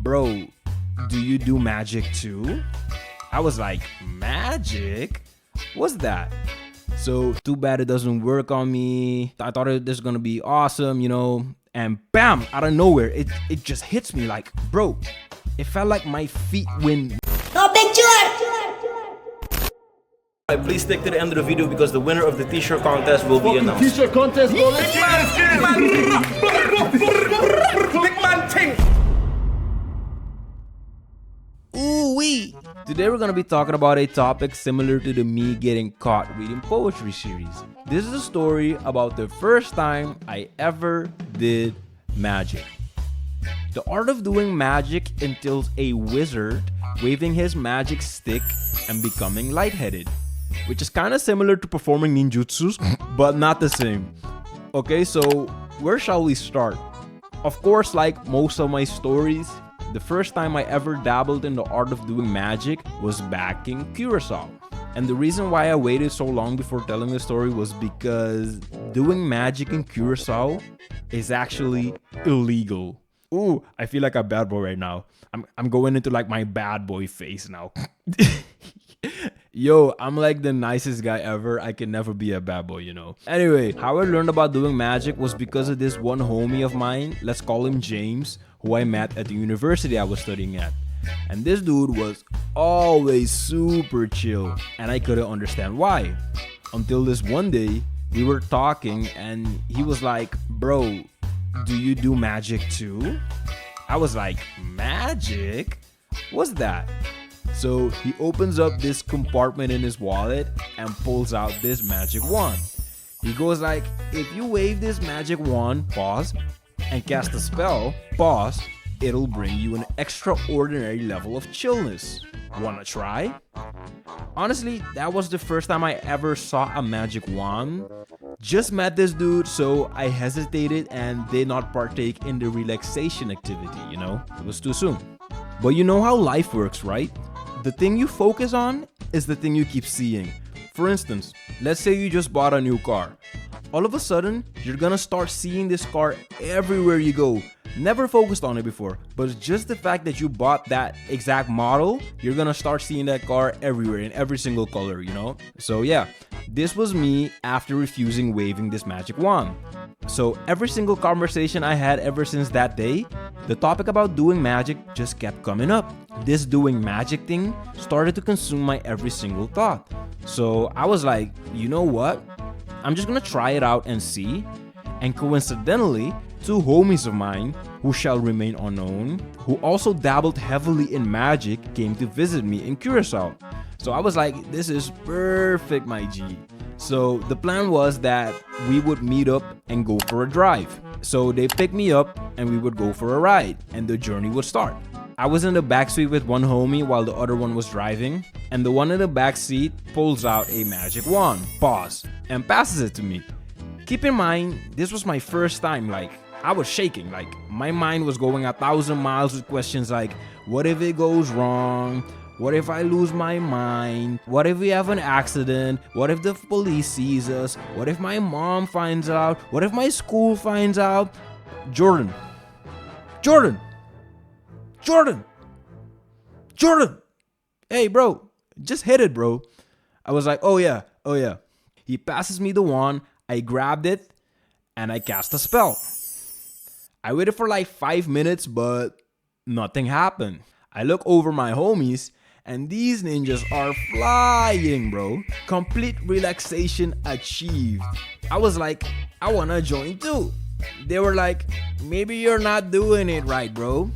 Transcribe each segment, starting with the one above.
bro, do you do magic too? I was like, magic? What's that? So too bad it doesn't work on me. I thought this was gonna be awesome, and bam, out of nowhere, it just hits me like, bro, it felt like my feet went. No picture! Please stick to the end of the video because the winner of the t-shirt contest will be announced. T-shirt contest, bro. Ooh-wee! Today we're gonna be talking about a topic similar to the me getting caught reading poetry series. This is a story about the first time I ever did magic. The art of doing magic entails a wizard waving his magic stick and becoming lightheaded, which is kind of similar to performing ninjutsus, but not the same. Okay, so where shall we start? Of course, like most of my stories, the first time I ever dabbled in the art of doing magic was back in Curacao. And the reason why I waited so long before telling the story was because doing magic in Curacao is actually illegal. Ooh, I feel like a bad boy right now. I'm going into like my bad boy face now. Yo, I'm like the nicest guy ever. I can never be a bad boy, Anyway, how I learned about doing magic was because of this one homie of mine, let's call him James, who I met at the university I was studying at. And this dude was always super chill, and I couldn't understand why. Until this one day, we were talking and he was like, bro, do you do magic too? I was like, magic? What's that? So he opens up this compartment in his wallet and pulls out this magic wand. He goes like, if you wave this magic wand, pause, and cast a spell, pause, it'll bring you an extraordinary level of chillness. Wanna try? Honestly, that was the first time I ever saw a magic wand. Just met this dude, so I hesitated and did not partake in the relaxation activity, It was too soon. But you know how life works, right? The thing you focus on is the thing you keep seeing. For instance, let's say you just bought a new car. All of a sudden, you're gonna start seeing this car everywhere you go. Never focused on it before, but just the fact that you bought that exact model, you're gonna start seeing that car everywhere in every single color, So yeah, this was me after refusing waving this magic wand. So every single conversation I had ever since that day, the topic about doing magic just kept coming up. This doing magic thing started to consume my every single thought. So I was like, you know what? I'm just gonna try it out and see. And coincidentally, two homies of mine, who shall remain unknown, who also dabbled heavily in magic, came to visit me in Curacao. So I was like, this is perfect, my G. So the plan was that we would meet up and go for a drive. So they picked me up and we would go for a ride and the journey would start. I was in the backseat with one homie while the other one was driving, and the one in the backseat pulls out a magic wand, pause, and passes it to me. Keep in mind, this was my first time, I was shaking, my mind was going 1,000 miles with questions like, what if it goes wrong? What if I lose my mind? What if we have an accident? What if the police sees us? What if my mom finds out? What if my school finds out? Jordan. Hey, bro, just hit it, bro. I was like, oh yeah. He passes me the wand. I grabbed it and I cast a spell. I waited for 5 minutes, but nothing happened. I look over my homies and these ninjas are flying, bro. Complete relaxation achieved. I was like, I wanna join too. They were like, maybe you're not doing it right, bro.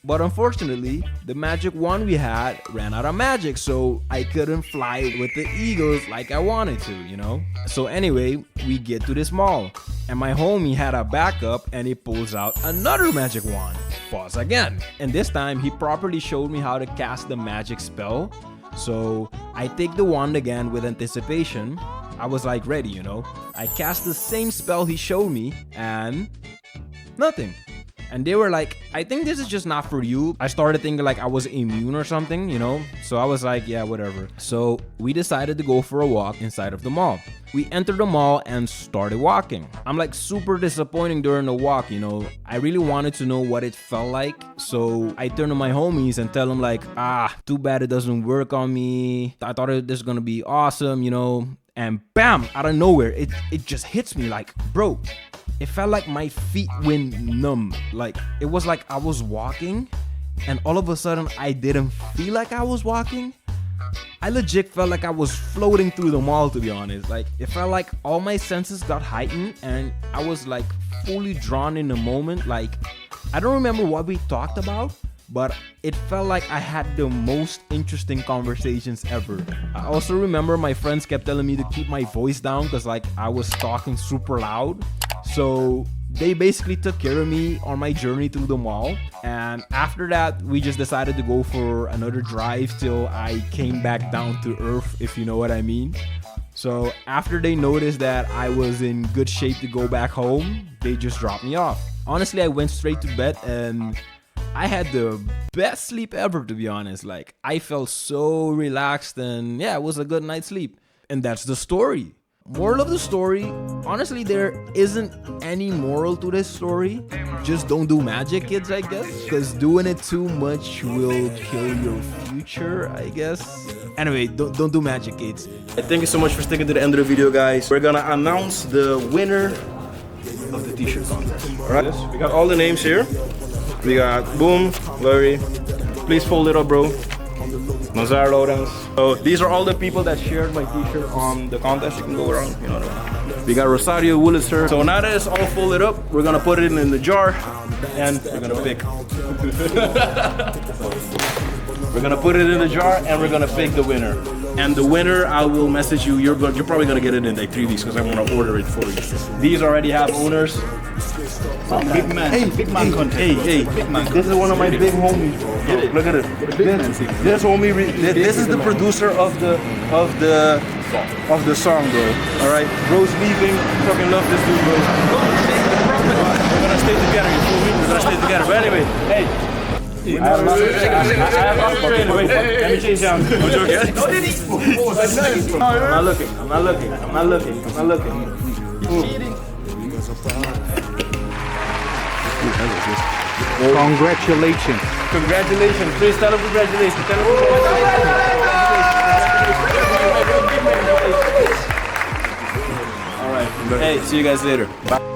But unfortunately, the magic wand we had ran out of magic, so I couldn't fly with the eagles like I wanted to, So anyway, we get to this mall, and my homie had a backup and he pulls out another magic wand. Pause again. And this time, he properly showed me how to cast the magic spell. So I take the wand again with anticipation. I was like ready, I cast the same spell he showed me and nothing. And they were like, I think this is just not for you. I started thinking like I was immune or something, you know? So I was like, yeah, whatever. So we decided to go for a walk inside of the mall. We entered the mall and started walking. I'm like super disappointing during the walk, you know? I really wanted to know what it felt like. So I turned to my homies and tell them like, too bad it doesn't work on me. I thought this was gonna be awesome, you know? And bam, out of nowhere, it just hits me like, bro, it felt like my feet went numb. Like, it was like I was walking and all of a sudden I didn't feel like I was walking. I legit felt like I was floating through the mall, to be honest. Like, it felt like all my senses got heightened and I was like fully drawn in the moment. Like, I don't remember what we talked about, but it felt like I had the most interesting conversations ever. I also remember my friends kept telling me to keep my voice down because like I was talking super loud. So they basically took care of me on my journey through the mall. And after that, we just decided to go for another drive till I came back down to earth, if you know what I mean. So after they noticed that I was in good shape to go back home, they just dropped me off. Honestly, I went straight to bed and I had the best sleep ever, to be honest. Like, I felt so relaxed and yeah, it was a good night's sleep. And that's the story. Moral of the story, honestly, there isn't any moral to this story. Just don't do magic, kids, I guess. Because doing it too much will kill your future, I guess. Anyway, don't do magic, kids. Thank you so much for sticking to the end of the video, guys. We're gonna announce the winner of the t-shirt contest. Alright, we got all the names here. We got Boom, Larry. Please fold it up, bro. Nazar Lawrence. So these are all the people that shared my t-shirt on the contest. You can go around, you know what I mean? We got Rosario Williser. So now that it's all folded up, we're gonna put it in the jar and we're gonna pick. We're gonna put it in the jar and we're gonna pick the winner. And the winner, I will message you. You're probably gonna get it in like 3 weeks because I'm gonna order it for you. These already have owners. Big man, big man content. Hey, big man. This is one of my big homies, bro. Look at it. This homie, this is the producer of the song, bro. All right, bro's leaving. Fucking love this dude, bro. We're gonna stay together. You feel me? We're gonna stay together. But anyway, hey. I have Australia. Wait, let me change down. I'm joking. I'm not looking. He's cheating. Congratulations. Congratulations. Please tell him congratulations. All right. Hey, see you guys later. Bye.